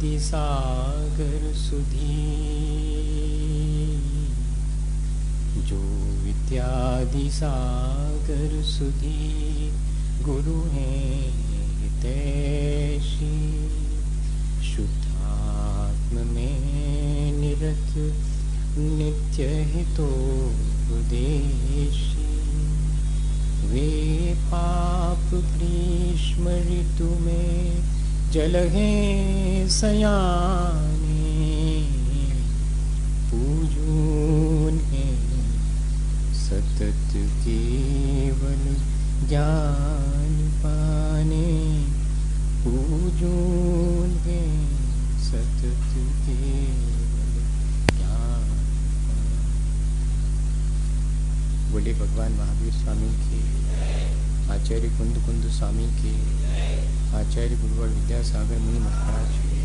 विद्यादि सागर सुधी, जो विद्यादि सागर सुधी गुरु हैं हितैषी, शुद्धात्म में निरत नित्य हितोपदेशी, वे पाप ग्रीष्म ऋतु में जलहें सयाने, पूजून हैं सतत केवल ज्ञान पाने, पूजून हैं सतत केवल ज्ञान पाने। बोले भगवान महावीर स्वामी के, आचार्य कुंद कुंद स्वामी के, आचार्य गुरुवर विद्यासागर मुनि महाराज की।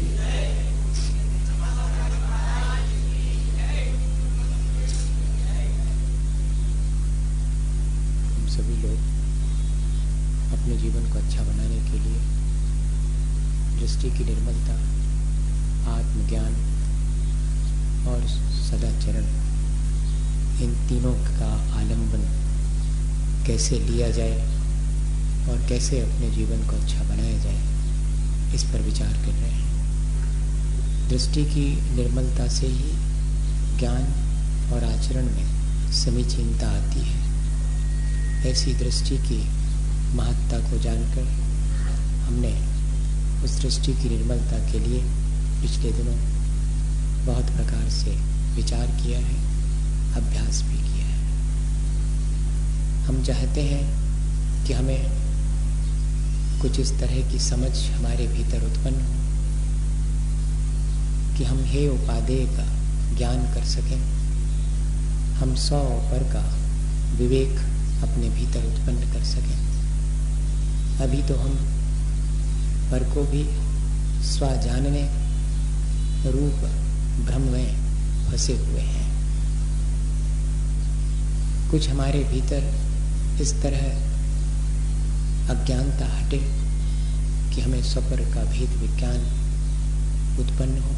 हम सभी लोग अपने जीवन को अच्छा बनाने के लिए दृष्टि की निर्मलता, आत्मज्ञान और सदाचरण, इन तीनों का आलंबन कैसे लिया जाए और कैसे अपने जीवन को अच्छा बनाया जाए, इस पर विचार कर रहे हैं। दृष्टि की निर्मलता से ही ज्ञान और आचरण में समीचीनता आती है। ऐसी दृष्टि की महत्ता को जानकर हमने उस दृष्टि की निर्मलता के लिए पिछले दिनों बहुत प्रकार से विचार किया है, अभ्यास भी किया है। हम चाहते हैं कि हमें कुछ इस तरह की समझ हमारे भीतर उत्पन्न हो कि हम हे उपादेय का ज्ञान कर सकें, हम सौ पर का विवेक अपने भीतर उत्पन्न कर सकें। अभी तो हम पर को भी स्व जानने रूप भ्रम में फंसे हुए हैं। कुछ हमारे भीतर इस तरह अज्ञानता हटे कि हमें स्वपर का भेद विज्ञान उत्पन्न हो,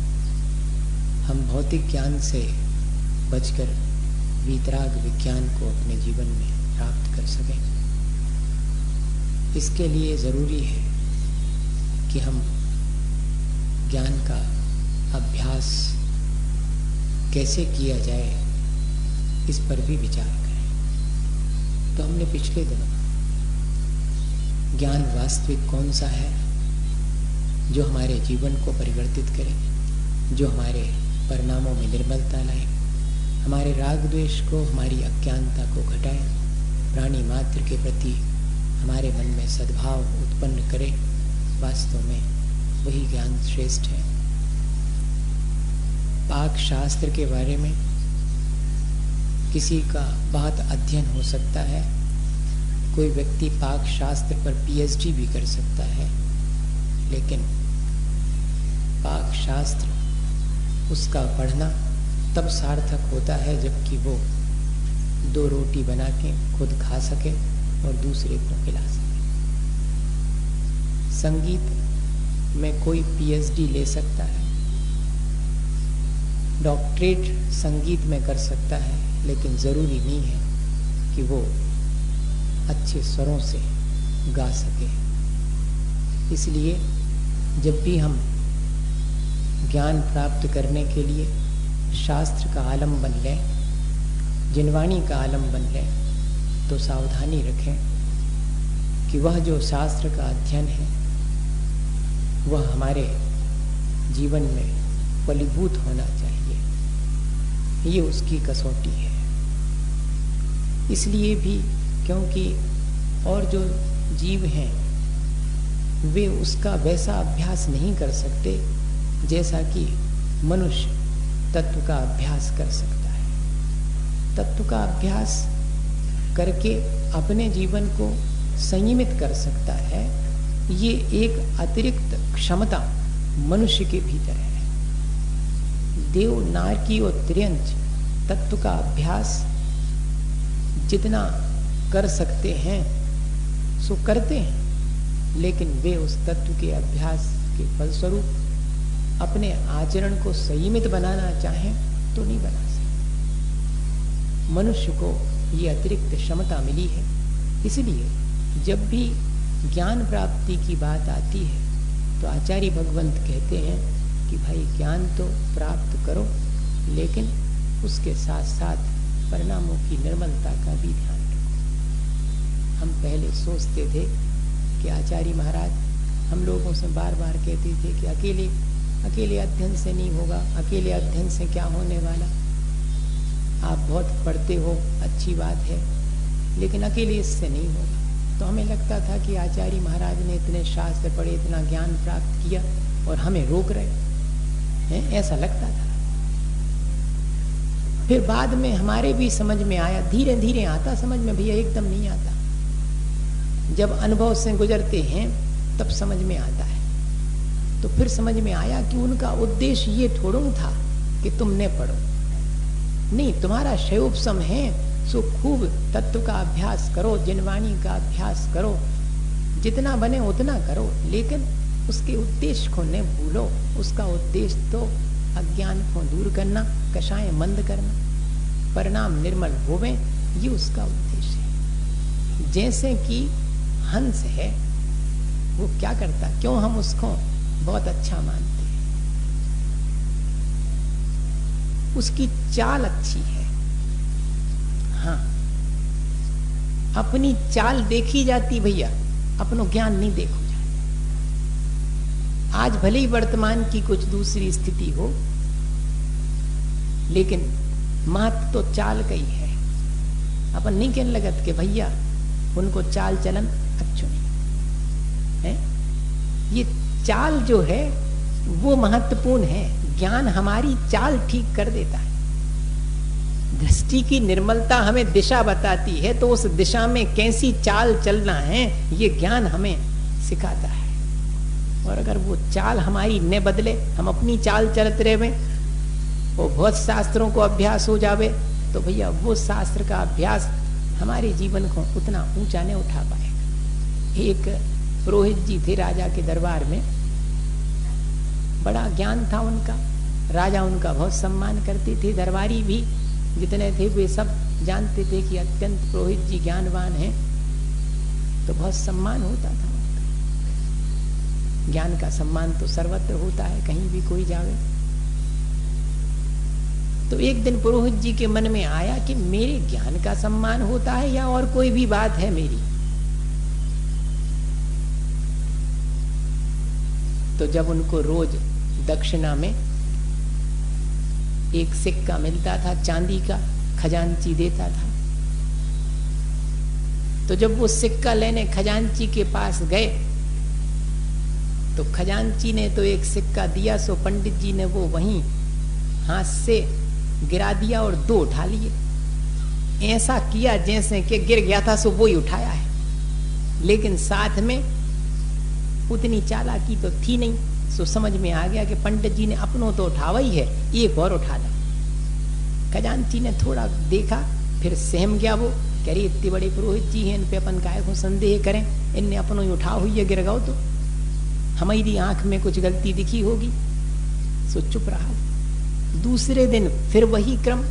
हम भौतिक ज्ञान से बचकर वीतराग विज्ञान को अपने जीवन में प्राप्त कर सकें। इसके लिए जरूरी है कि हम ज्ञान का अभ्यास कैसे किया जाए, इस पर भी विचार करें। तो हमने पिछले दिनों ज्ञान वास्तविक कौन सा है जो हमारे जीवन को परिवर्तित करे, जो हमारे परिणामों में निर्मलता लाए, हमारे राग द्वेष को, हमारी अज्ञानता को घटाए, प्राणी मात्र के प्रति हमारे मन में सद्भाव उत्पन्न करे, वास्तव में वही ज्ञान श्रेष्ठ है। पाक शास्त्र के बारे में किसी का बहुत अध्ययन हो सकता है, कोई व्यक्ति पाक शास्त्र पर पीएचडी भी कर सकता है, लेकिन पाक शास्त्र उसका पढ़ना तब सार्थक होता है जबकि वो 2 रोटी बना के खुद खा सके और दूसरे को खिला सके। संगीत में कोई पीएचडी ले सकता है, डॉक्टरेट संगीत में कर सकता है, लेकिन जरूरी नहीं है कि वो अच्छे स्वरों से गा सके। इसलिए जब भी हम ज्ञान प्राप्त करने के लिए शास्त्र का आलम्बन लें, जिनवाणी का आलम्बन लें, तो सावधानी रखें कि वह जो शास्त्र का अध्ययन है वह हमारे जीवन में फलीभूत होना चाहिए। ये उसकी कसौटी है। इसलिए भी क्योंकि और जो जीव हैं वे उसका वैसा अभ्यास नहीं कर सकते जैसा कि मनुष्य तत्व का अभ्यास कर सकता है। तत्व का अभ्यास करके अपने जीवन को संयमित कर सकता है। ये एक अतिरिक्त क्षमता मनुष्य के भीतर है। देव नारकी और त्र्यंच तत्व का अभ्यास जितना कर सकते हैं सो करते हैं, लेकिन वे उस तत्व के अभ्यास के फलस्वरूप अपने आचरण को संयमित बनाना चाहें तो नहीं बना सकते। मनुष्य को ये अतिरिक्त क्षमता मिली है। इसलिए जब भी ज्ञान प्राप्ति की बात आती है तो आचार्य भगवंत कहते हैं कि भाई ज्ञान तो प्राप्त करो, लेकिन उसके साथ साथ परिणामों की निर्मलता का भी ध्यान रखो। हम पहले सोचते थे कि आचार्य महाराज हम लोगों से बार बार कहते थे कि अकेले अध्ययन से नहीं होगा, अकेले अध्ययन से क्या होने वाला, आप बहुत पढ़ते हो अच्छी बात है, लेकिन अकेले इससे नहीं होगा। तो हमें लगता था कि आचार्य महाराज ने इतने शास्त्र पढ़े, इतना ज्ञान प्राप्त किया और हमें रोक रहे हैं, ऐसा लगता था। फिर बाद में हमारे भी समझ में आया, धीरे धीरे आता समझ में, भैया एकदम नहीं आता। जब अनुभव से गुजरते हैं तब समझ में आता है। तो फिर समझ में आया कि उनका उद्देश्य ये थोड़ा था कि तुमने पढ़ो, नहीं, तुम्हारा शयोपशम है सो खूब तत्व का अभ्यास करो, जिनवाणी का अभ्यास करो, जितना बने उतना करो, लेकिन उसके उद्देश्य को न भूलो। उसका उद्देश्य तो अज्ञान को दूर करना, कषाय मंद करना, परिणाम निर्मल होवे, ये उसका उद्देश्य है। जैसे कि हंस है, वो क्या करता, क्यों हम उसको बहुत अच्छा मानते हैं, उसकी चाल अच्छी है। हाँ, अपनी चाल देखी जाती भैया, अपनो ज्ञान नहीं देखो जाता। आज भले ही वर्तमान की कुछ दूसरी स्थिति हो, लेकिन महत्व तो चाल का ही है। अपन नहीं कहने लगत कि भैया उनको चाल चलन अच्छो नहीं है। ये चाल जो है वो महत्वपूर्ण है। ज्ञान हमारी चाल ठीक कर देता है। दृष्टि की निर्मलता हमें दिशा बताती है, तो उस दिशा में कैसी चाल चलना है ये ज्ञान हमें सिखाता है। और अगर वो चाल हमारी न बदले, हम अपनी चाल चलते रहे, वो बहुत शास्त्रों को अभ्यास हो जावे, तो भैया वो शास्त्र का अभ्यास हमारे जीवन को उतना ऊंचा नहीं उठा पाएगा। एक पुरोहित जी थे राजा के दरबार में, बड़ा ज्ञान था उनका, राजा उनका बहुत सम्मान करते थे। दरबारी भी जितने थे वे सब जानते थे कि अत्यंत पुरोहित जी ज्ञानवान हैं, तो बहुत सम्मान होता था उनका। ज्ञान का सम्मान तो सर्वत्र होता है, कहीं भी कोई जावे। तो एक दिन पुरोहित जी के मन में आया कि मेरे ज्ञान का सम्मान होता है या और कोई भी बात है मेरी। तो जब उनको रोज दक्षिणा में एक सिक्का मिलता था चांदी का, खजांची देता था, तो जब वो सिक्का लेने खजांची के पास गए तो खजांची ने तो एक सिक्का दिया, सो पंडित जी ने वो वहीं हाथ से गिरा दिया और दो उठा लिए। ऐसा किया जैसे कि गिर गया था सो वो ही उठाया है, लेकिन साथ में उतनी चालाकी तो थी नहीं। सो समझ में आ गया कि पंडित जी ने अपनों तो उठावा ही है, एक और उठा ला। खजांची ने थोड़ा देखा, फिर सहम गया वो, कह रही इतने बड़े पुरोहित जी हैं, इन पे अपन काहे को संदेह करें, इनने अपनों ही उठा हुई है, गिर गओ तो हमारी आंख में कुछ गलती दिखी होगी। सो चुप रहा। दूसरे दिन फिर वही क्रम,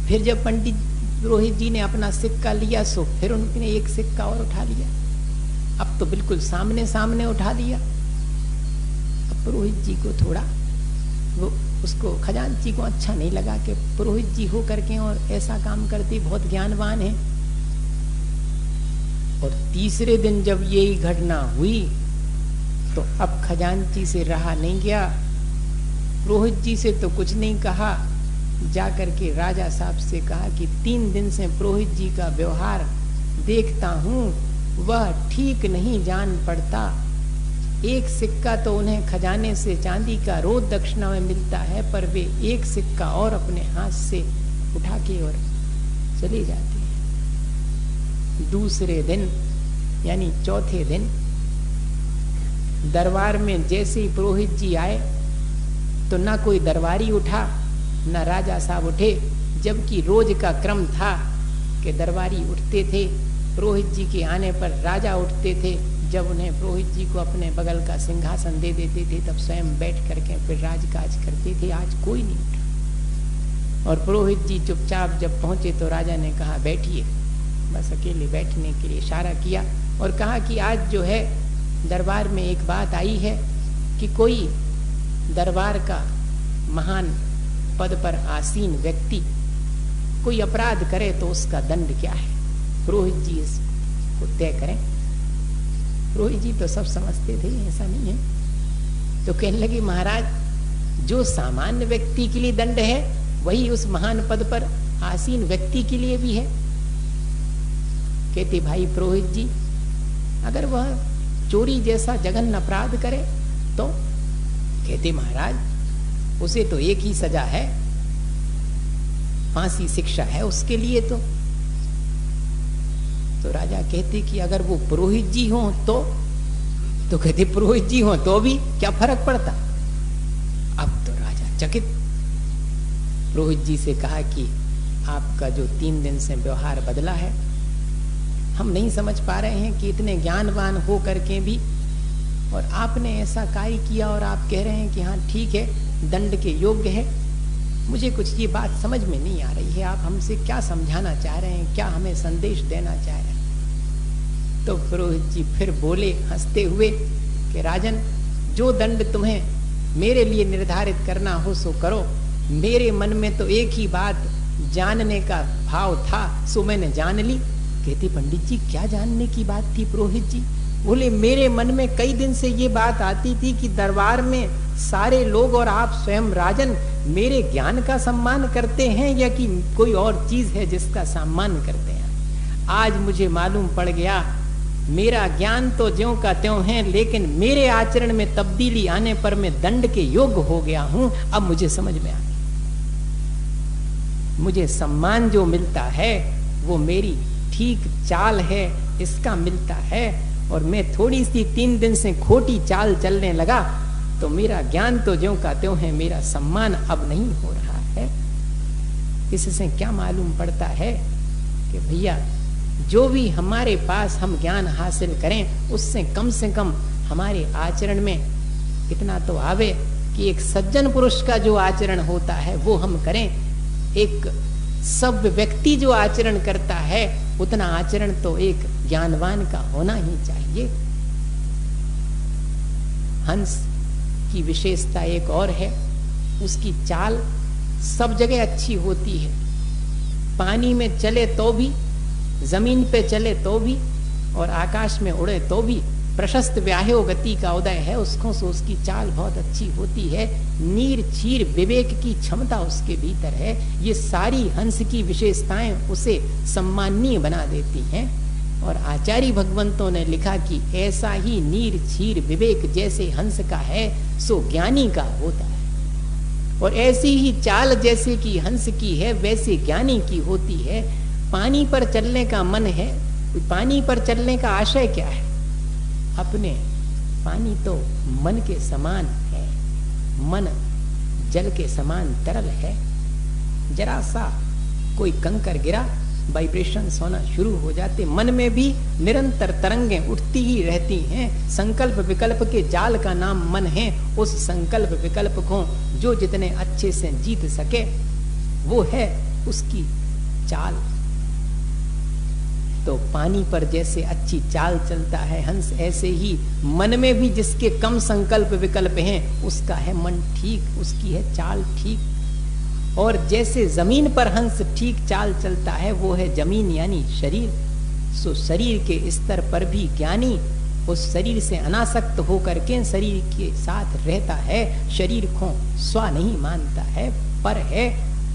फिर जब पंडित पुरोहित जी ने अपना सिक्का लिया सो फिर उन्होंने एक सिक्का और उठा लिया। अब तो बिल्कुल सामने सामने उठा लिया। अब पुरोहित जी को थोड़ा वो उसको खजांची को अच्छा नहीं लगा कि पुरोहित जी हो करके और ऐसा काम करते, बहुत ज्ञानवान है। और तीसरे दिन जब यही घटना हुई तो अब खजांची से रहा नहीं गया। पुरोहित जी से तो कुछ नहीं कहा, जाकर के राजा साहब से कहा कि 3 दिन से पुरोहित जी का व्यवहार देखता हूं, वह ठीक नहीं जान पड़ता। एक सिक्का तो उन्हें खजाने से चांदी का रोज दक्षिणा में मिलता है, पर वे एक सिक्का और अपने हाथ से उठा के और चले जाते हैं। दूसरे दिन यानी चौथे दिन दरबार में जैसे ही पुरोहित जी आए तो ना कोई दरबारी उठा, ना राजा साहब उठे, जबकि रोज का क्रम था कि दरबारी उठते थे, पुरोहित जी के आने पर राजा उठते थे, जब उन्हें पुरोहित जी को अपने बगल का सिंहासन दे देते थे तब स्वयं बैठ करके फिर राजकाज करते थे। आज कोई नहीं उठा। और पुरोहित जी चुपचाप जब पहुंचे तो राजा ने कहा बैठिए, बस अकेले बैठने के लिए इशारा किया और कहा कि आज जो है दरबार में एक बात आई है कि कोई दरबार का महान पद पर आसीन व्यक्ति कोई अपराध करे तो उसका दंड क्या है, पुरोहित जी इसको तय करें। पुरोहित जी तो सब समझते थे, ऐसा नहीं है। तो कहने लगे महाराज जो सामान्य व्यक्ति के लिए दंड है वही उस महान पद पर आसीन व्यक्ति के लिए भी है। कहते भाई पुरोहित जी अगर वह चोरी जैसा जघन्य अपराध करे तो? कहते महाराज उसे तो एक ही सजा है, फांसी शिक्षा है उसके लिए। तो राजा कहते कि अगर वो पुरोहित जी हो तो कहते पुरोहित जी हो तो भी क्या फर्क पड़ता। अब तो राजा चकित, पुरोहित जी से कहा कि आपका जो 3 दिन से व्यवहार बदला है, हम नहीं समझ पा रहे हैं कि इतने ज्ञानवान हो करके भी और आपने ऐसा कार्य किया और आप कह रहे हैं कि हाँ ठीक है दंड के योग्य है। मुझे कुछ ये बात समझ में नहीं आ रही है, आप हमसे क्या समझाना चाह रहे हैं, क्या हमें संदेश देना चाह रहे हैं। तो पुरोहित जी फिर बोले हंसते हुए कि राजन जो दंड तुम्हें मेरे लिए निर्धारित करना हो सो करो, मेरे मन में तो एक ही बात जानने का भाव था सो मैंने जान ली। कहती पंडित जी क्या जानने की बात थी पुरोहित जी? बोले मेरे मन में कई दिन से ये बात आती थी कि दरबार में सारे लोग और आप स्वयं राजन मेरे ज्ञान का सम्मान करते हैं या कि कोई और चीज है जिसका सम्मान करते हैं। आज मुझे मालूम पड़ गया मेरा ज्ञान तो ज्यों का त्यों है, लेकिन मेरे आचरण में तब्दीली आने पर मैं दंड के योग्य हो गया हूं। अब मुझे समझ में आ गया, मुझे सम्मान जो मिलता है वो मेरी ठीक चाल है इसका मिलता है, और मैं थोड़ी सी 3 दिन से खोटी चाल चलने लगा तो मेरा ज्ञान तो ज्यों का त्यों है, मेरा सम्मान अब नहीं हो रहा है। इससे क्या मालूम पड़ता है कि भैया जो भी हमारे पास हम ज्ञान हासिल करें उससे कम हमारे आचरण में इतना तो आवे कि एक सज्जन पुरुष का जो आचरण होता है वो हम करें। एक सभ्य व्यक्ति जो आचरण करता है उतना आचरण तो एक ज्ञानवान का होना ही चाहिए। हंस की विशेषता एक और है, उसकी चाल सब जगह अच्छी होती है, पानी में चले तो भी, जमीन पे चले तो भी और आकाश में उड़े तो भी प्रशस्त व्याह्यो गति का उदय है उसको, सो उसकी चाल बहुत अच्छी होती है। नीर चीर विवेक की क्षमता उसके भीतर है। ये सारी हंस की विशेषताएं उसे सम्माननीय बना देती हैं। और आचार्य भगवंतों ने लिखा कि ऐसा ही नीर चीर विवेक जैसे हंस का है सो ज्ञानी का होता है, और ऐसी ही चाल जैसे कि हंस की है वैसे ज्ञानी की होती है। पानी पर चलने का मन है, पानी पर चलने का आशय क्या है? अपने पानी तो मन के समान है, मन जल के समान तरल है। जरा सा कोई कंकर गिरा वाइब्रेशन होना शुरू हो जाते, मन में भी निरंतर तरंगें उठती ही रहती हैं। संकल्प विकल्प के जाल का नाम मन है। उस संकल्प विकल्प को जो जितने अच्छे से जीत सके वो है उसकी चाल। तो पानी पर जैसे अच्छी चाल चलता है हंस, ऐसे ही मन में भी जिसके कम संकल्प विकल्प हैं उसका है मन ठीक, उसकी है चाल ठीक। और जैसे जमीन पर हंस ठीक चाल चलता है वो है जमीन यानी शरीर। सो शरीर के स्तर पर भी ज्ञानी उस शरीर से अनासक्त होकर के शरीर के साथ रहता है, शरीर को स्व नहीं मानता है, पर है।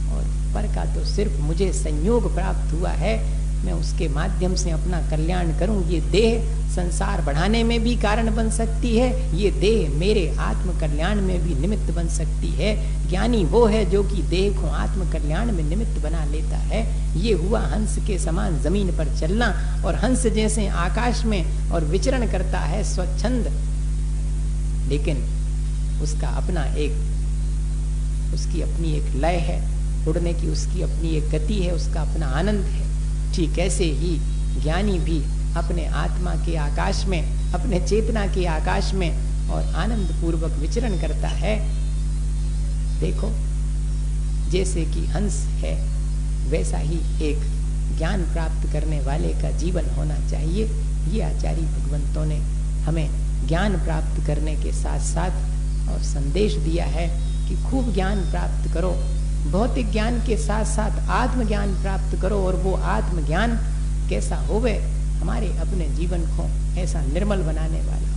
और पर का तो सिर्फ मुझे संयोग प्राप्त हुआ है, मैं उसके माध्यम से अपना कल्याण करूं। ये देह संसार बढ़ाने में भी कारण बन सकती है, ये देह मेरे आत्म कल्याण में भी निमित्त बन सकती है। ज्ञानी वो है जो कि देह को आत्म कल्याण में निमित्त बना लेता है। ये हुआ हंस के समान जमीन पर चलना। और हंस जैसे आकाश में और विचरण करता है स्वच्छंद, लेकिन उसका अपना एक, उसकी अपनी एक लय है, उड़ने की उसकी अपनी एक गति है, उसका अपना आनंद है। ठीक ऐसे ही ज्ञानी भी अपने आत्मा के आकाश में अपने चेतना के आकाश में और आनंद पूर्वक विचरण करता है। देखो, जैसे कि हंस है वैसा ही एक ज्ञान प्राप्त करने वाले का जीवन होना चाहिए। ये आचार्य भगवंतों ने हमें ज्ञान प्राप्त करने के साथ साथ और संदेश दिया है कि खूब ज्ञान प्राप्त करो, भौतिक ज्ञान के साथ साथ आत्मज्ञान प्राप्त करो। और वो आत्मज्ञान कैसा होवे, हमारे अपने जीवन को ऐसा निर्मल बनाने वाला हो।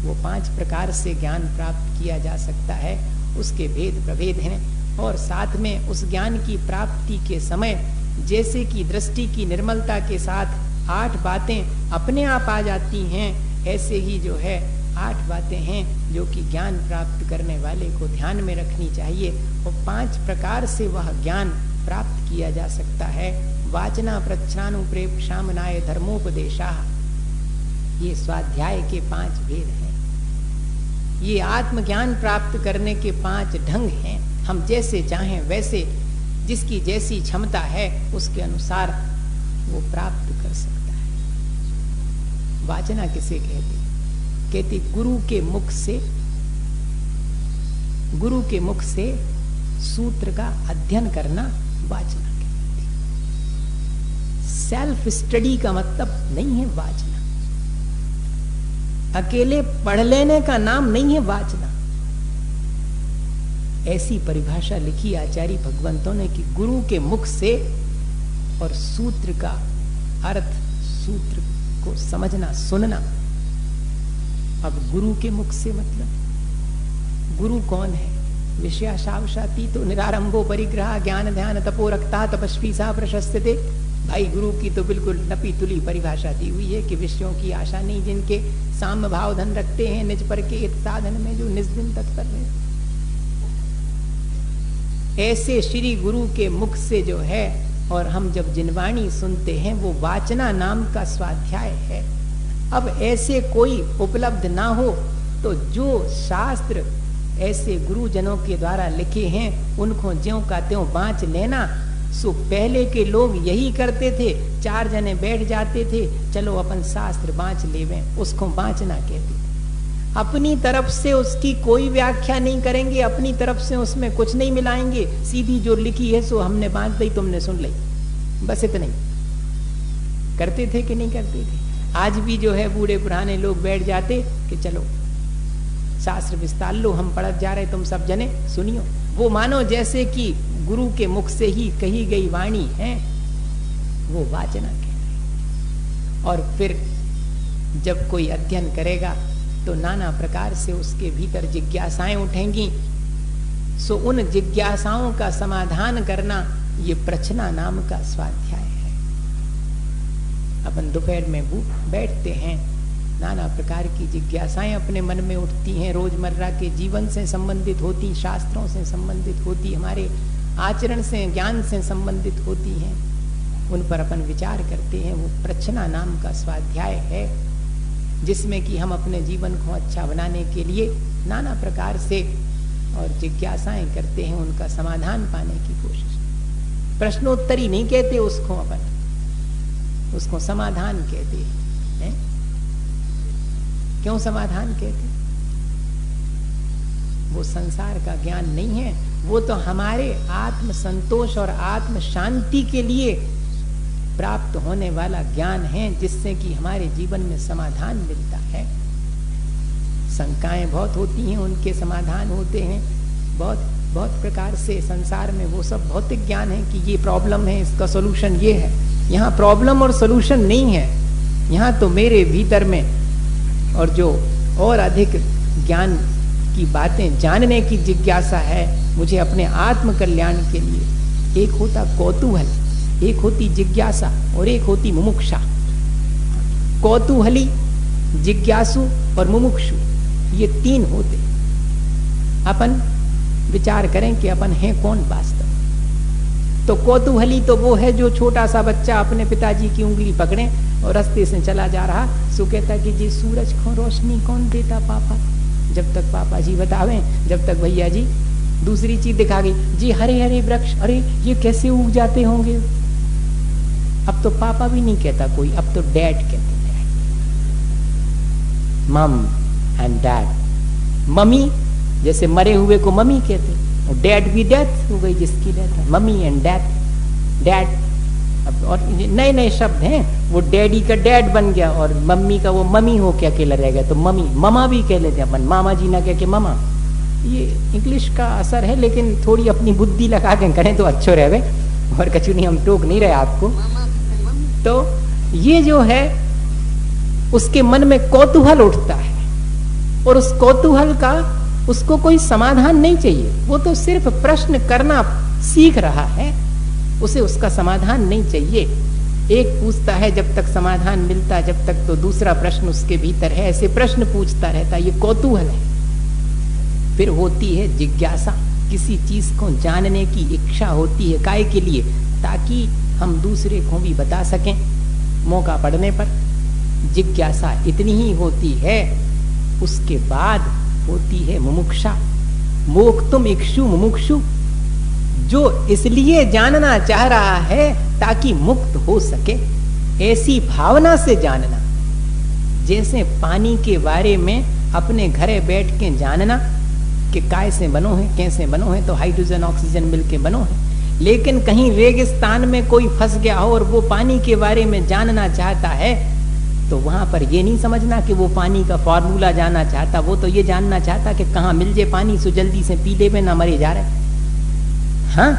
वो 5 प्रकार से ज्ञान प्राप्त किया जा सकता है, उसके भेद प्रभेद हैं। और साथ में उस ज्ञान की प्राप्ति के समय जैसे कि दृष्टि की निर्मलता के साथ 8 बातें अपने आप आ जाती हैं, ऐसे ही जो है 8 बातें हैं जो कि ज्ञान प्राप्त करने वाले को ध्यान में रखनी चाहिए। और 5 प्रकार से वह ज्ञान प्राप्त किया जा सकता है। वाचना प्रच्छानुप्रेक्षामनाय धर्मोपदेशा, ये स्वाध्याय के 5 भेद हैं। ये आत्मज्ञान प्राप्त करने के 5 ढंग हैं। हम जैसे चाहें वैसे, जिसकी जैसी क्षमता है उसके अनुसार वो प्राप्त कर सकता है। वाचना किसे कहते? कहते गुरु के मुख से सूत्र का अध्ययन करना वाचना कहते। सेल्फ स्टडी का मतलब नहीं है वाचना, अकेले पढ़ लेने का नाम नहीं है वाचना। ऐसी परिभाषा लिखी आचार्य भगवंतों ने कि गुरु के मुख से, और सूत्र का अर्थ, सूत्र को समझना, सुनना। अब गुरु के मुख से मतलब गुरु कौन है? विषयाशावशातीतो निरारंभो परिग्रह ज्ञान ध्यान तपो रक्ता तपस्वी सा प्रशस्यते। भाई, गुरु की तो बिल्कुल नपी तुली परिभाषा दी हुई है कि विषयों की आशा नहीं, जिनके साम्य भाव धन रखते हैं, निज पर के इत साधन में जो निज दिन तत्पर रहते। ऐसे श्री गुरु के मुख से जो है, और हम जब जिनवाणी सुनते हैं वो वाचना नाम का स्वाध्याय है। अब ऐसे कोई उपलब्ध ना हो तो जो शास्त्र ऐसे गुरुजनों के द्वारा लिखे हैं उनको ज्यों का त्यों बाँच लेना। सो पहले के लोग यही करते थे, 4 जने बैठ जाते थे, चलो अपन शास्त्र बाँच लेवें, उसको बाँचना कहते थे। अपनी तरफ से उसकी कोई व्याख्या नहीं करेंगे, अपनी तरफ से उसमें कुछ नहीं मिलाएंगे, सीधी जो लिखी है सो हमने बांध दी, तुमने सुन ली, बस इतना ही करते थे कि नहीं करते थे? आज भी जो है बूढ़े पुराने लोग बैठ जाते कि चलो शास्त्र विस्तार लो, हम पढ़त जा रहे, तुम सब जने सुनियो। वो मानो जैसे कि गुरु के मुख से ही कही गई वाणी है, वो वाचना कहते। और फिर जब कोई अध्ययन करेगा तो नाना प्रकार से उसके भीतर जिज्ञासाएं उठेंगी। सो उन जिज्ञासाओं का समाधान करना ये प्रचना नाम का स्वाध्याय है। अपन दोपहर में बैठते हैं, नाना प्रकार की जिज्ञासाएं अपने मन में उठती हैं, रोजमर्रा के जीवन से संबंधित होती, शास्त्रों से संबंधित होती, हमारे आचरण से, ज्ञान से संबंधित होती हैं। उन पर अपन विचार करते हैं। वो प्रचना नाम का स्वाध्याय है जिसमें कि हम अपने जीवन को अच्छा बनाने के लिए नाना प्रकार से और जिज्ञासाएं करते हैं, उनका समाधान पाने की कोशिश। प्रश्नोत्तरी नहीं कहते उसको, अपन उसको समाधान कहते हैं। क्यों समाधान कहते? वो संसार का ज्ञान नहीं है, वो तो हमारे आत्म संतोष और आत्म शांति के लिए प्राप्त होने वाला ज्ञान है, जिससे कि हमारे जीवन में समाधान मिलता है। शंकाएं बहुत होती हैं, उनके समाधान होते हैं बहुत बहुत प्रकार से। संसार में वो सब भौतिक ज्ञान है कि ये प्रॉब्लम है, इसका सॉल्यूशन ये है। यहाँ प्रॉब्लम और सॉल्यूशन नहीं है, यहाँ तो मेरे भीतर में और जो और अधिक ज्ञान की बातें जानने की जिज्ञासा है, मुझे अपने आत्म कल्याण के लिए। एक होता कौतूहल, एक होती जिज्ञासा और एक होती मुमुक्षा। कौतूहली, जिज्ञासु और मुमुक्षु, ये 3 होते। अपन विचार करें कि अपन हैं कौन वास्तव। तो कौतूहली तो वो है जो छोटा सा बच्चा अपने पिताजी की उंगली पकड़े और रास्ते से चला जा रहा, सो कहता कि जी सूरज को रोशनी कौन देता पापा? जब तक पापा जी बतावें, जब तक भैया जी दूसरी चीज दिखा गई, जी हरे हरे वृक्ष, अरे ये कैसे उग जाते होंगे। अब तो पापा भी नहीं कहता कोई, अब तो डैड कहते हैं। मम एंड डैड। मम्मी जैसे मरे हुए को मम्मी कहते, और डैड भी डेथ हो गई जिसकी डेथ है, मम्मी एंड डैड, डैड। अब और नए नए शब्द हैं, वो डैडी का डैड बन गया और मम्मी का वो मम्मी हो के अकेला रह गया, तो मम्मी, ममा भी कह लेते अपन, मामा जी ना कह के ममा। ये इंग्लिश का असर है, लेकिन थोड़ी अपनी बुद्धि लगा के करें तो अच्छो रहे, और कछु नहीं, हम टोक नहीं रहे आपको। तो ये जो है उसके मन में कौतूहल उठता है, और उस कौतूहल का उसको कोई समाधान नहीं चाहिए, वो तो सिर्फ प्रश्न करना सीख रहा है, उसे उसका समाधान नहीं चाहिए। एक पूछता है जब तक समाधान मिलता, जब तक तो दूसरा प्रश्न उसके भीतर है, ऐसे प्रश्न पूछता रहता, ये कौतूहल है। फिर होती है जिज्ञासा, किसी चीज को जानने की इच्छा होती है, काय के लिए? ताकि हम दूसरे को भी बता सकें मौका पड़ने पर। जिज्ञासा इतनी ही होती है। उसके बाद होती है मुमुक्षा, मोक्तुम इक्षु मुमुक्षु, जो इसलिए जानना चाह रहा है ताकि मुक्त हो सके, ऐसी भावना से जानना। जैसे पानी के बारे में अपने घरे बैठ के जानना कि काय से बनो है, कैसे बनो है, तो हाइड्रोजन ऑक्सीजन मिलके बनो है। लेकिन कहीं रेगिस्तान में कोई फंस गया हो और वो पानी के बारे में जानना चाहता है, तो वहां पर ये नहीं समझना कि वो पानी का फॉर्मूला जानना चाहता, वो तो ये जानना चाहता कि कहाँ मिल जाए पानी, सो जल्दी से पी ले में ना मरे जा रहे। हाँ,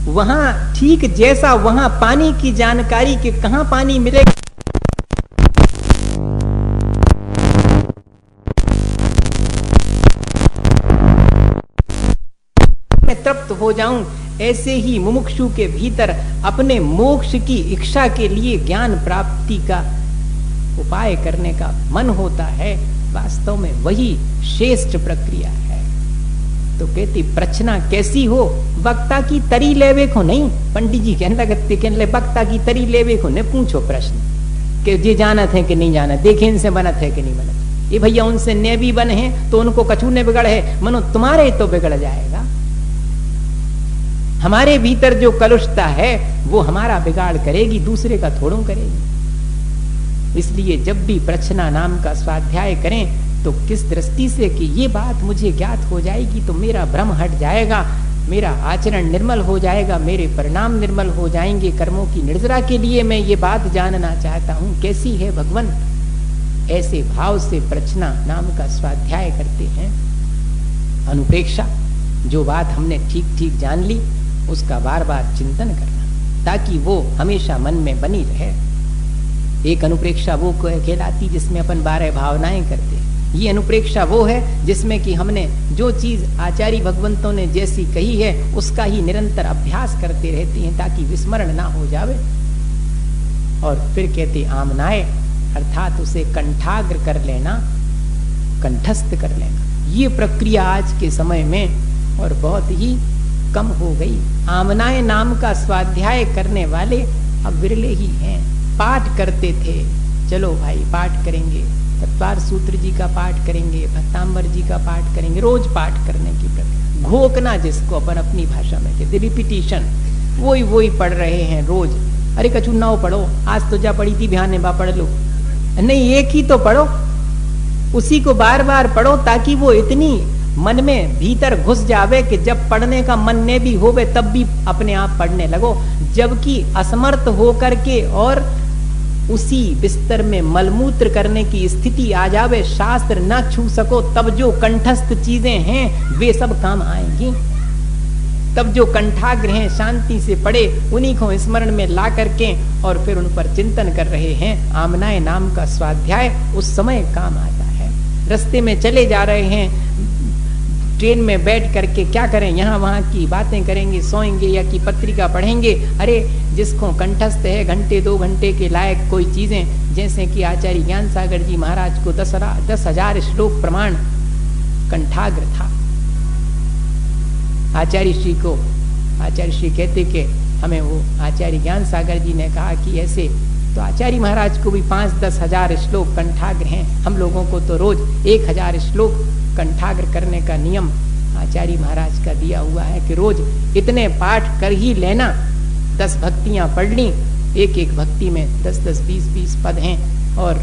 वहां ठीक जैसा वहां पानी की जानकारी कि कहां पानी मिलेगा, मैं तृप्त हो जाऊं, ऐसे ही मुमुक्षु के भीतर अपने मोक्ष की इच्छा के लिए ज्ञान प्राप्ति का उपाय करने का मन होता है। वास्तव में वही श्रेष्ठ प्रक्रिया है। तो कहती प्रचना कैसी हो, वक्ता की तरी लेवे को नहीं। पंडित जी कहने लगते, कहने लगे वक्ता की तरी लेवे को नहीं पूछो प्रश्न कि ये जानत है कि नहीं जानत, देखे इनसे बनत है कि नहीं बनत। ये भैया उनसे ने भी बने हैं तो उनको कछु ने बिगड़ है, मनो तुम्हारे तो बिगड़ जाएगा। हमारे भीतर जो कलुषता है वो हमारा बिगाड़ करेगी, दूसरे का थोड़ों करेगी। इसलिए जब भी प्रचना नाम का स्वाध्याय करें तो किस दृष्टि से कि ये बात मुझे ज्ञात हो जाएगी तो मेरा भ्रम हट जाएगा, मेरा आचरण निर्मल हो जाएगा, मेरे परिणाम निर्मल हो जाएंगे। कर्मों की निर्जरा के लिए मैं ये बात जानना चाहता हूं, कैसी है भगवान। ऐसे भाव से प्रचना नाम का स्वाध्याय करते हैं। अनुप्रेक्षा, जो बात हमने ठीक ठीक जान ली उसका बार बार चिंतन करना, ताकि वो हमेशा मन में बनी रहे। एक अनुप्रेक्षा वो कहलाती जिसमें अपन 12 भावनाएं करते हैं। ये अनुप्रेक्षा वो है जिसमें कि हमने जो चीज आचार्य भगवंतों ने जैसी कही है उसका ही निरंतर अभ्यास करते रहते हैं ताकि विस्मरण ना हो जावे। और फिर कहते आमनाए, अर्थात उसे कंठाग्र कर लेना, कंठस्थ कर लेना। ये प्रक्रिया आज के समय में और बहुत ही कम हो गई। आमनाए नाम का स्वाध्याय करने वाले अब विरले ही हैं। पाठ करते थे, चलो भाई पाठ करेंगे, तत्वार सूत्र जी का पाठ करेंगे, भक्तांबर जी का पाठ करेंगे, रोज पाठ करने की प्रक्रिया। घोकना जिसको अपन अपनी भाषा में कहते, रिपीटिशन, वही पढ़ रहे हैं रोज। अरे कछु ना पढ़ो, आज तो जा पढ़ी थी ध्यान ने बा पढ़ लो, नहीं एक ही तो पढ़ो, उसी को बार बार पढ़ो ताकि वो इतनी मन में भीतर घुस जावे कि जब पढ़ने का मन ने भी होवे तब भी अपने आप पढ़ने लगो। जबकि असमर्थ होकर के और उसी बिस्तर में मलमूत्र करने की स्थिति आ जावे, शास्त्र न छू सको, तब जो कंठस्थ चीजें हैं वे सब काम आएंगी। तब जो कंठाग्र हैं शांति से पढ़े, उन्हीं को स्मरण में ला करके और फिर उन पर चिंतन कर रहे हैं। आमनाए नाम का स्वाध्याय उस समय काम आता है। रास्ते में चले जा रहे हैं, ट्रेन में बैठ करके क्या करें, यहाँ वहाँ की बातें करेंगे, सोएंगे या कि पत्रिका पढ़ेंगे। अरे जिसको कंठस्थ है घंटे 2 घंटे के लायक कोई चीजें, जैसे कि आचार्य ज्ञान सागर जी महाराज को 10,000 श्लोक प्रमाण कंठाग्र था। आचार्य श्री कहते कि हमें वो आचार्य ज्ञान सागर जी ने कहा कि ऐसे तो आचार्य महाराज को भी 5-10 हजार श्लोक कंठाग्र हैं। हम लोगों को तो रोज 1000 श्लोक कंठाग्र करने का नियम आचार्य महाराज का दिया हुआ है कि रोज इतने पाठ कर ही लेना। 10 भक्तियां पढ़ ली, एक भक्ति में 10-10, 20-20 पद हैं और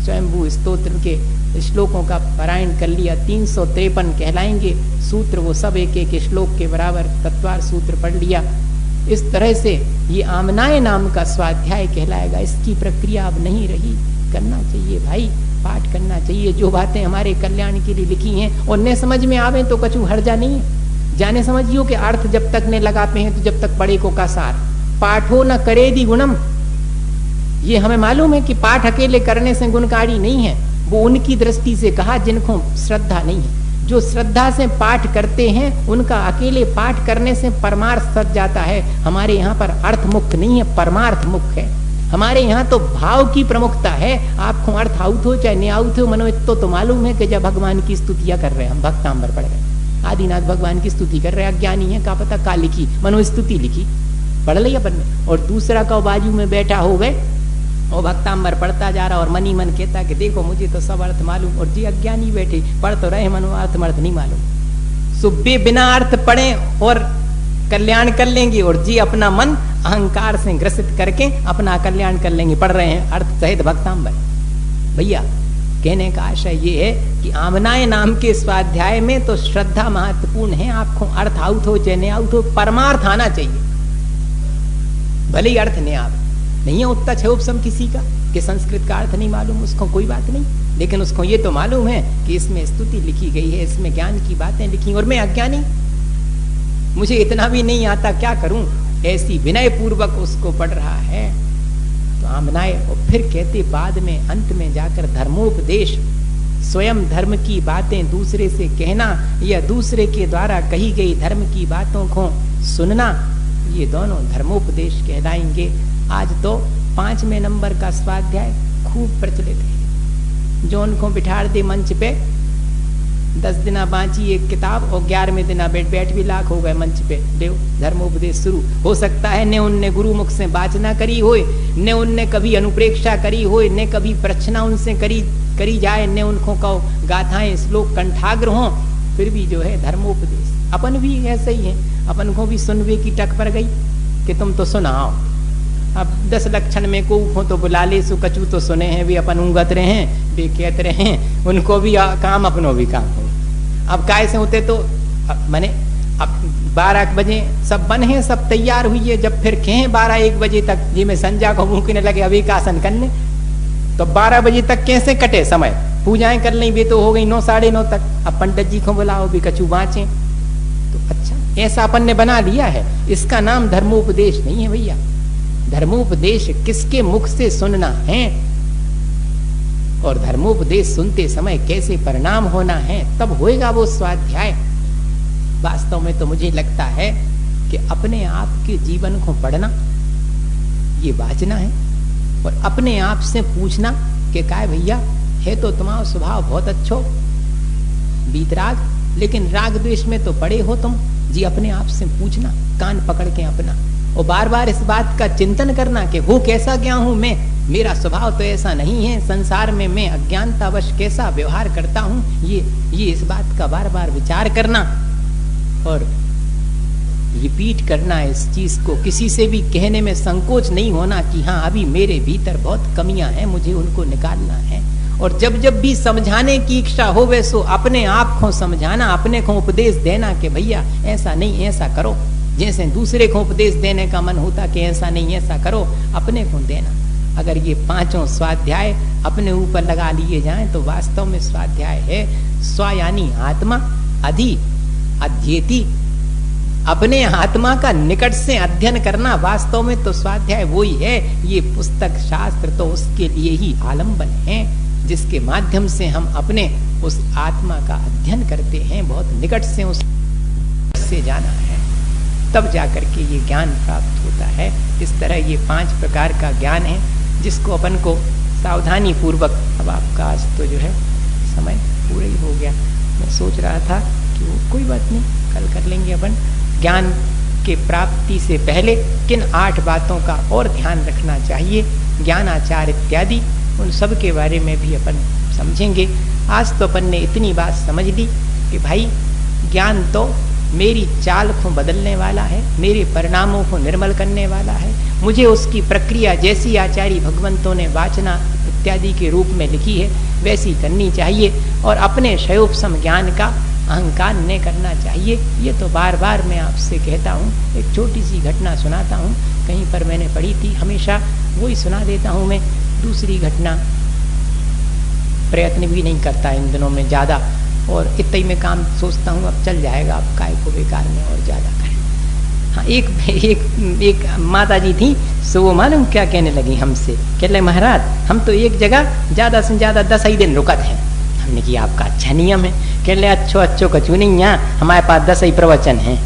स्वयंभू स्तोत्र के श्लोकों का पारायण कर लिया, 353 कहलाएंगे सूत्र, वो सब एक एक श्लोक के बराबर तत्वार सूत्र पढ़ लिया। इस तरह से ये आमनाय नाम का स्वाध्याय कहलाएगा। इसकी प्रक्रिया अब नहीं रही, करना चाहिए भाई, पाठ करना चाहिए। जो बातें हमारे कल्याण के लिए लिखी हैं और न समझ में आवे तो कछु हर्जा नहीं है। जाने समझियो कि अर्थ जब तक ने लगा पे हैं तो जब तक पढ़े को का सार, पाठो न करे दी गुणम। ये हमें मालूम है कि पाठ अकेले करने से गुणकारी नहीं है। वो उनकी दृष्टि से कहा जिनको श्रद्धा नहीं है। जो श्रद्धा से पाठ करते हैं उनका अकेले पाठ करने से परमार्थ सज जाता है। हमारे यहाँ पर अर्थ मुक्त नहीं है, परमार्थ मुक्त है। हमारे यहाँ तो भाव की प्रमुखता है। आपको अर्थ आउट हो चाहे नहीं आउट हो, मनो तो मालूम है कि जब भगवान की स्तुतियां कर रहे हैं, हम भक्तांबर पढ़ रहे हैं, आदिनाथ भगवान की स्तुति कर रहे हैं, अज्ञानी है का पता का लिखी, मनो स्तुति लिखी, पढ़ ली अपन ने, और दूसरा का बाजू में बैठा हो गए और भक्तांबर पढ़ता जा रहा और मनी मन कहता कि देखो मुझे तो सब अर्थ मालूम, और जी अज्ञानी बैठे पढ़ तो रहे मनो अर्थ नहीं मालूम। सुबह बिना अर्थ पढ़े और कल्याण कर लेंगे, और जी अपना मन अहंकार से ग्रसित करके अपना कल्याण कर लेंगे। पढ़ रहे हैं अर्थ सहित भक्तांबर। भैया कहने का आशय ये है कि आमनाय नाम के स्वाध्याय में तो श्रद्धा महत्वपूर्ण है। आपको अर्थ आउट हो चाहे नहीं आउट हो, परमार्थ आना चाहिए। भले ही अर्थ नहीं आवे, नहीं है उतना छे उपसम किसी का कि संस्कृत का अर्थ नहीं मालूम, उसको कोई बात नहीं, लेकिन उसको ये तो मालूम है कि इसमें स्तुति लिखी गई है, इसमें ज्ञान की बातें लिखी, और मैं अज्ञानी, मुझे इतना भी नहीं आता, क्या करूं, ऐसी विनय पूर्वक उसको पढ़ रहा है। तो आमनाय, और फिर कहते बाद में अंत में जाकर धर्मोपदेश, स्वयं धर्म की बातें दूसरे से कहना या दूसरे के द्वारा कही गई धर्म की बातों को सुनना, ये दोनों धर्मोपदेश कहलाएंगे। आज तो 5वें नंबर का स्वाध्याय खूब प्रचलित है। जो उनको बिठाड़ दे मंच पे, 10 दिना बांची एक किताब और 11वें दिना बैठ भी लाख हो गए मंच पे, देव धर्मोपदेश शुरू हो सकता है। ने उनने गुरु मुख से वाचना करी होए, ने उनने कभी अनुप्रेक्षा करी होए, ने कभी प्रश्ना उनसे करी जाए, ने उनको कहो गाथाएं श्लोक कंठाग्र हो, फिर भी जो है धर्मोपदेश। अपन भी ऐसे ही है, अपन को भी सुनवे की टक पर गई कि तुम तो सुनाओ। अब 10 लक्षण में को तो बुला ले, सु कचू तो सुने हैं, भी अपन उंगत रहे हैं, वे कहत रहे हैं, उनको भी काम अपनो भी काम हो। अब काय से होते तो मैंने अब 12 बजे सब बन है, सब तैयार हुई है, जब फिर कहें 12-1 बजे तक जी में संजा को मुंह लगे अभी का आसन करने, तो 12 बजे तक कैसे कटे समय, पूजाएं कर ली, वे तो हो गई 9 साढ़े 9 तक। अब पंडित जी को बुलाओ भी कचू बाँचे, तो अच्छा ऐसा अपन ने बना लिया है। इसका नाम धर्मोपदेश नहीं है भैया। धर्मोपदेश किसके मुख से सुनना है, और धर्मोपदेश सुनते समय कैसे परिणाम होना है, तब होएगा वो स्वाध्याय। वास्तव में तो मुझे लगता है कि अपने आप के जीवन को पढ़ना ये वाचना है, और अपने आप से पूछना कि काय भैया है तो तुम्हारा स्वभाव बहुत अच्छो, बीतराग, लेकिन राग द्वेष में तो पड़े हो तुम जी। अपने आप से पूछना, कान पकड़ के अपना, और बार बार इस बात का चिंतन करना कि वो कैसा क्या हूं मैं, मेरा स्वभाव तो ऐसा नहीं है, संसार में मैं अज्ञानतावश कैसा व्यवहार करता हूं, ये इस बात का बार बार विचार करना और रिपीट करना इस चीज को। किसी से भी कहने में संकोच नहीं होना कि हाँ अभी मेरे भीतर बहुत कमियां हैं, मुझे उनको निकालना है। और जब जब भी समझाने की इच्छा हो वैसो अपने आप को समझाना, अपने को उपदेश देना कि भैया ऐसा नहीं ऐसा करो। जैसे दूसरे को उपदेश देने का मन होता कि ऐसा नहीं ऐसा करो, अपने को देना। अगर ये 5 स्वाध्याय अपने ऊपर लगा लिए जाएं तो वास्तव में स्वाध्याय है। स्व यानी आत्मा, अधि अध्येति, अपने आत्मा का निकट से अध्ययन करना, वास्तव में तो स्वाध्याय वही है। ये पुस्तक शास्त्र तो उसके लिए ही आलम्बन है, जिसके माध्यम से हम अपने उस आत्मा का अध्ययन करते हैं, बहुत निकट से उस से जाना है, तब जाकर के ये ज्ञान प्राप्त होता है। इस तरह ये 5 प्रकार का ज्ञान है, जिसको अपन को सावधानी पूर्वक, अब आपका आज तो जो है समय पूरा ही हो गया, मैं सोच रहा था कि वो कोई बात नहीं, कल कर लेंगे अपन। ज्ञान के प्राप्ति से पहले किन 8 बातों का और ध्यान रखना चाहिए, ज्ञानाचार इत्यादि, उन सब के बारे में भी अपन समझेंगे। आज तो अपन ने इतनी बात समझ ली कि भाई ज्ञान तो मेरी चाल को बदलने वाला है, मेरे परिणामों को निर्मल करने वाला है। मुझे उसकी प्रक्रिया जैसी आचार्य भगवंतों ने वाचना इत्यादि के रूप में लिखी है वैसी करनी चाहिए, और अपने शयोपशम ज्ञान का अहंकार न करना चाहिए। ये तो बार बार मैं आपसे कहता हूँ। एक छोटी सी घटना सुनाता हूँ, कहीं पर मैंने पढ़ी थी, हमेशा वही सुना देता हूँ मैं। दूसरी घटना, प्रयत्न भी नहीं करता इन दिनों में ज़्यादा, और इतना ही में काम सोचता हूँ अब चल जाएगा, अब काय को बेकार में और ज़्यादा करें। हाँ, एक माता जी थी, सो वो मालूम क्या कहने लगी हमसे, कह ले महाराज हम तो एक जगह ज़्यादा से ज़्यादा 10 ही दिन रुकत हैं। हमने कि आपका अच्छा नियम है। कह ले अच्छो कचू नहीं, यहाँ हमारे पास 10 ही प्रवचन हैं,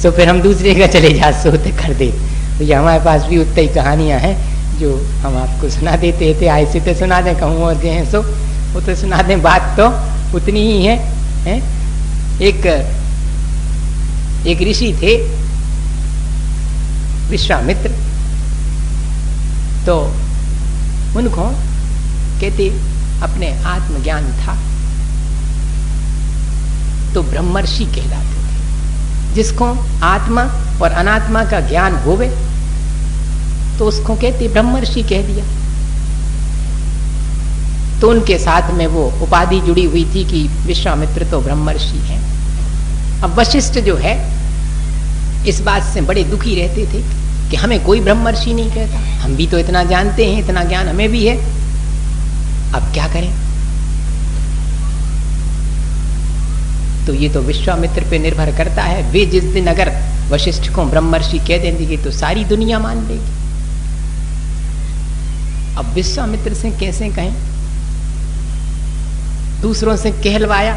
सो फिर हम दूसरे का चले जा सोते कर दे। भैया हमारे पास भी उतनी ही कहानियाँ हैं जो हम आपको सुना देते थे, ऐसे तो सुना दें, कहूँ और जो हैं सो वो तो सुना दें, बात तो उतनी ही है, हैं? एक ऋषि थे विश्वामित्र, तो उनको कहते अपने आत्मज्ञान था तो ब्रह्मर्षि कहलाते थे। जिसको आत्मा और अनात्मा का ज्ञान होवे तो उसको कहते ब्रह्मर्षि कह दिया। तो उनके साथ में वो उपाधि जुड़ी हुई थी कि विश्वामित्र तो ब्रह्मर्षि हैं। अब वशिष्ठ जो है इस बात से बड़े दुखी रहते थे कि हमें कोई ब्रह्मर्षि नहीं कहता, हम भी तो इतना जानते हैं, इतना ज्ञान हमें भी है, अब क्या करें। तो ये तो विश्वामित्र पे निर्भर करता है। वे जिस दिन अगर वशिष्ठ को ब्रह्मर्षि कह देंगे तो सारी दुनिया मान लेगी। अब विश्वामित्र से कैसे कहें, दूसरों से कहलवाया,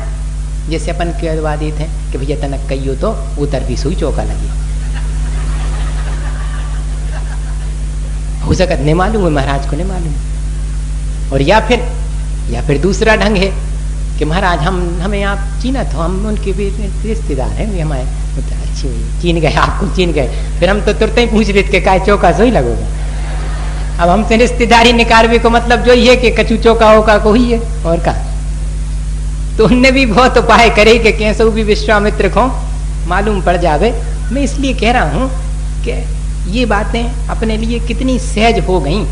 जैसे अपन कहलवा देते हैं कि भैया तनक कहियो तो उतर भी सुई चौका लगी, हो सकत नहीं मालूम है, महाराज को नहीं मालूम। और या फिर दूसरा ढंग है कि महाराज हमें आप चीना तो हम उनके भी रिश्तेदार हैं, वे हमारे अच्छी हुई चीन गए, आपको चीन गए, फिर हम तो तुरंत ही पूछ लेते कि काय चौका सोई लगोगा। अब हमसे रिश्तेदारी निकालवे को मतलब जो ये कि कचू चौका होगा को ही है और का। तो उनने भी बहुत उपाय करे कि कैसे भी विश्वामित्र को मालूम पड़ जावे। मैं इसलिए कह रहा हूं कि ये बातें अपने लिए कितनी सहज हो गई,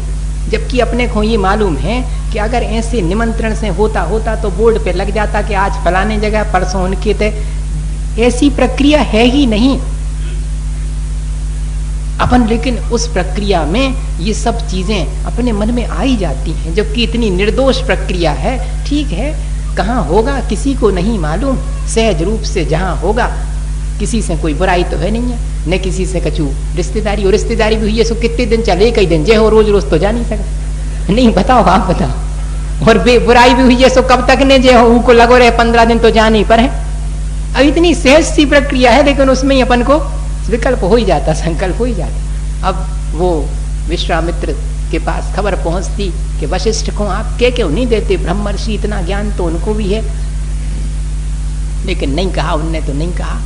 जबकि अपने को ये मालूम है कि अगर ऐसे निमंत्रण से होता तो बोर्ड पे लग जाता कि आज फलाने जगह परसों उनके थे। ऐसी प्रक्रिया है ही नहीं अपन, लेकिन उस प्रक्रिया में ये सब चीजें अपने मन में आ ही जाती हैं, जबकि इतनी निर्दोष प्रक्रिया है। ठीक है, कहाँ होगा किसी को नहीं मालूम, सहज रूप से जहाँ होगा, किसी से कोई बुराई तो है नहीं है, न किसी से कछू रिश्तेदारी। और रिश्तेदारी भी हुई है सो कितने दिन चले, कई दिन जे हो, रोज रोज तो जा नहीं सकते। नहीं बताओ, आप बताओ। और बुराई भी हुई है सो कब तक ने जे हो, उनको लगो रहे 15 दिन तो जाने पर है। अब इतनी सहज सी प्रक्रिया है, लेकिन उसमें ही अपन को विकल्प हो ही जाता, संकल्प हो ही जाता। अब वो विश्वामित्र के पास खबर पहुंचती कि वशिष्ठ को आप क्यों नहीं देते ब्रह्मर्षि, इतना ज्ञान तो उनको भी है। लेकिन नहीं कहा, उनने तो नहीं कहा।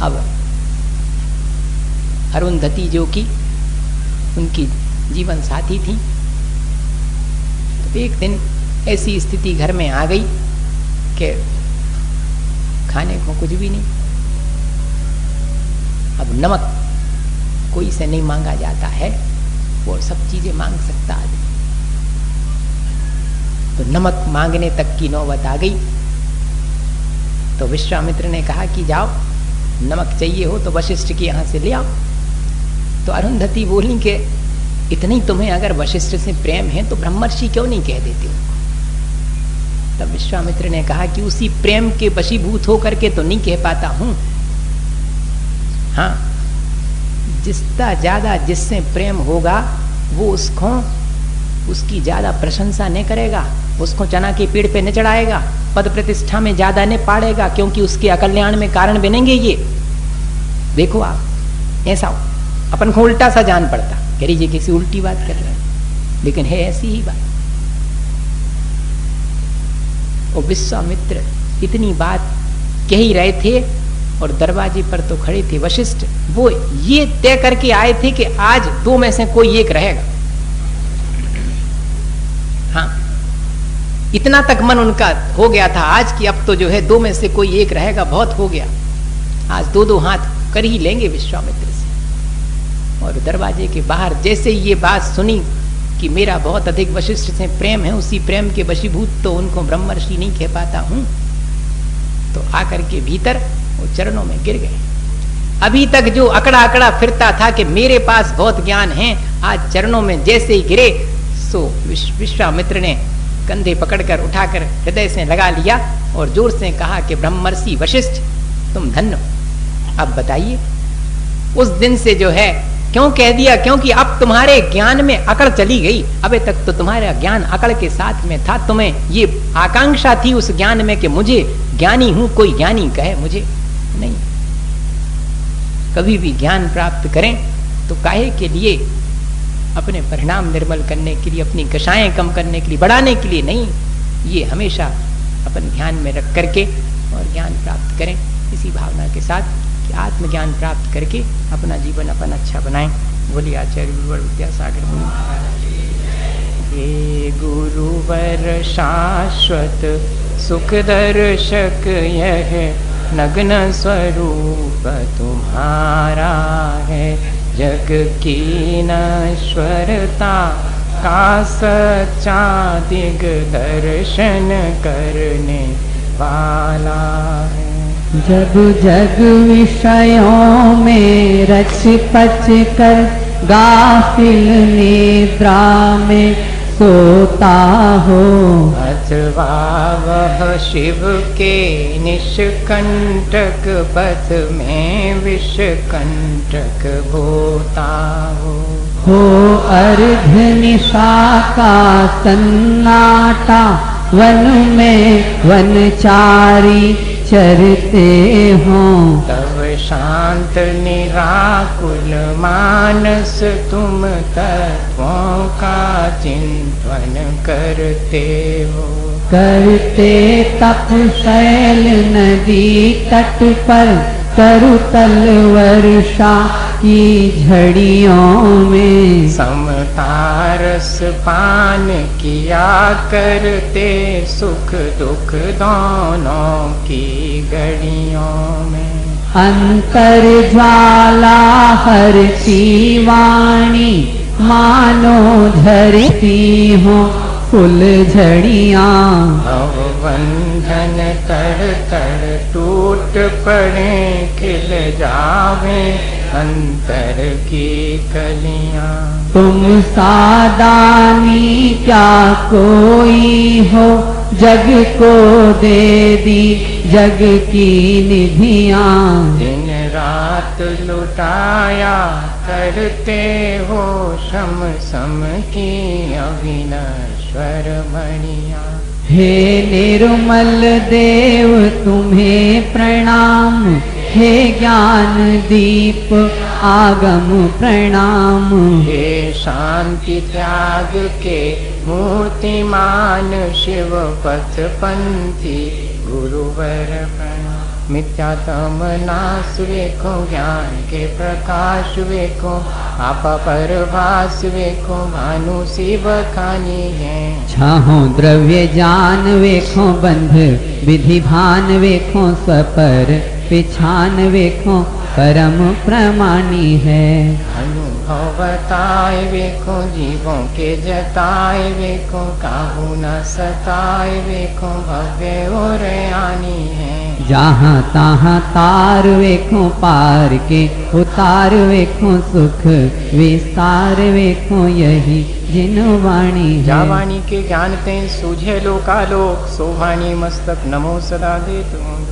अब अरुंधति जो कि उनकी जीवन साथी थी, तो एक दिन ऐसी स्थिति घर में आ गई कि खाने को कुछ भी नहीं। अब नमक कोई से नहीं मांगा जाता है, वो सब चीजें मांग सकता आदमी। तो नमक मांगने तक की नौबत आ गई। तो विश्वामित्र ने कहा कि जाओ, नमक चाहिए हो तो वशिष्ठ के यहाँ से ले आओ। तो अरुंधति बोली कि इतनी तुम्हें अगर वशिष्ठ से प्रेम है तो ब्रह्मर्षि क्यों नहीं कह देते उनको। तब विश्वामित्र ने कहा कि उसी प्रेम के वशीभूत होकर के तो नहीं कह पाता हूं। हाँ, जिसका ज्यादा जिससे प्रेम होगा वो उसको उसकी ज्यादा प्रशंसा नहीं करेगा, उसको चना के पेड़ पे न चढ़ाएगा, पद प्रतिष्ठा में ज्यादा न पाड़ेगा, क्योंकि उसके अकल्याण में कारण बनेंगे ये। देखो आप, ऐसा हो अपन को उल्टा सा जान पड़ता, कह रही किसी उल्टी बात कर रहे हैं, लेकिन है ऐसी ही बात। और विश्वामित्र इतनी बात कह ही रहे थे और दरवाजे पर तो खड़े थे वशिष्ठ। वो ये तय करके आए थे कि आज दो में से कोई एक रहेगा। हाँ, इतना तक मन उनका हो गया था आज कि अब तो जो है दो में से कोई एक रहेगा, बहुत हो गया। आज दो दो हाथ कर ही लेंगे विश्वामित्र से। और दरवाजे के बाहर जैसे ये बात सुनी कि मेरा बहुत अधिक वशिष्ठ से प्रेम है, उसी प्रेम के वशीभूत तो उनको ब्रह्मर्षि नहीं कह पाता हूं। तो आकर के भीतर वो चरणों में गिर गए। अभी तक जो अकड़ा अकड़ा फिरता था कि मेरे पास बहुत ज्ञान है, आज चरणों में जैसे ही गिरे सो विश्वामित्र ने कंधे पकड़कर उठाकर हृदय से लगा लिया और जोर से कहा कि ब्रह्मर्षि वशिष्ठ तुम धन्य हो। अब बताइए उस दिन से जो है क्यों कह दिया? क्योंकि अब तुम्हारे ज्ञान में अकड़ चली गई। अबे तक तो तुम्हारा ज्ञान अकड़ के साथ में था, तुम्हें ये आकांक्षा थी उस ज्ञान में कि मुझे ज्ञानी हूं, कोई ज्ञानी कहे मुझे नहीं। कभी भी ज्ञान प्राप्त करें तो काहे के लिए? अपने परिणाम निर्मल करने के लिए, अपनी कषाएं कम करने के लिए, बढ़ाने के लिए नहीं। ये हमेशा अपन ध्यान में रख करके और ज्ञान प्राप्त करें इसी भावना के साथ कि आत्मज्ञान प्राप्त करके अपना जीवन अपन अच्छा बनाएं। बोलिए आचार्य गुरुवर विद्यासागर महाराज। हे गुरुवर शाश्वत सुख दर्शक यह नग्न स्वरूप तुम्हारा है, जग की नश्वरता का सच्चा दिग्दर्शन करने वाला है। जग जग विषयों में रच पच कर गाफिल निद्रा में सोता हो, अथवा वह शिव के निष्कंटक पथ में विषकंटक होता हो अर्ध निशा का सन्नाटा वन में वनचारी चरते हों, तब शांत निराकुल मानस तुम तत्वों का चिंतन करते हो। करते तप शैल नदी तट पर तरुतल वर्षा की झड़ियों में, समतारस पान किया करते सुख दुख दोनों की घड़ियों में। अंतर ज्वाला हरती वाणी मानो धरती हो फुल झड़ियाँ, भवबंधन तड़ तड़ टूट पड़े खिल जावे अंतर की कलियाँ। तुम सादानी क्या कोई हो, जग को दे दी जग की निधियाँ, दिन रात लुटाया करते हो शम सम की अविनश्वर मणियाँ। हे निर्मल देव तुम्हें प्रणाम, हे ज्ञान दीप आगम प्रणाम, हे शांति त्याग के मूर्तिमान शिव पथ पंथी गुरुवर प्रणाम। मिथ्यातम नाश वेखो ज्ञान के प्रकाश वेखो, आपा परभास वेखो भानु शिव खानी है। छाहो द्रव्य जान वेखो बंध विधि भान वेखो, स्वपर पिछान वेखो परम प्रमाणी है। अनुभवताय वेखो जीवों के जताए वेखो, काहू न सताए वेखो भव्य और आनी है। जहाँ तहाँ तार वेखो पार के उतार वेखो, सुख विस्तार वेखो यही जिन वाणी है। जावाणी के ज्ञान ते सूझे लोकालोक, शोभानी मस्तक नमो सदा दे तुम।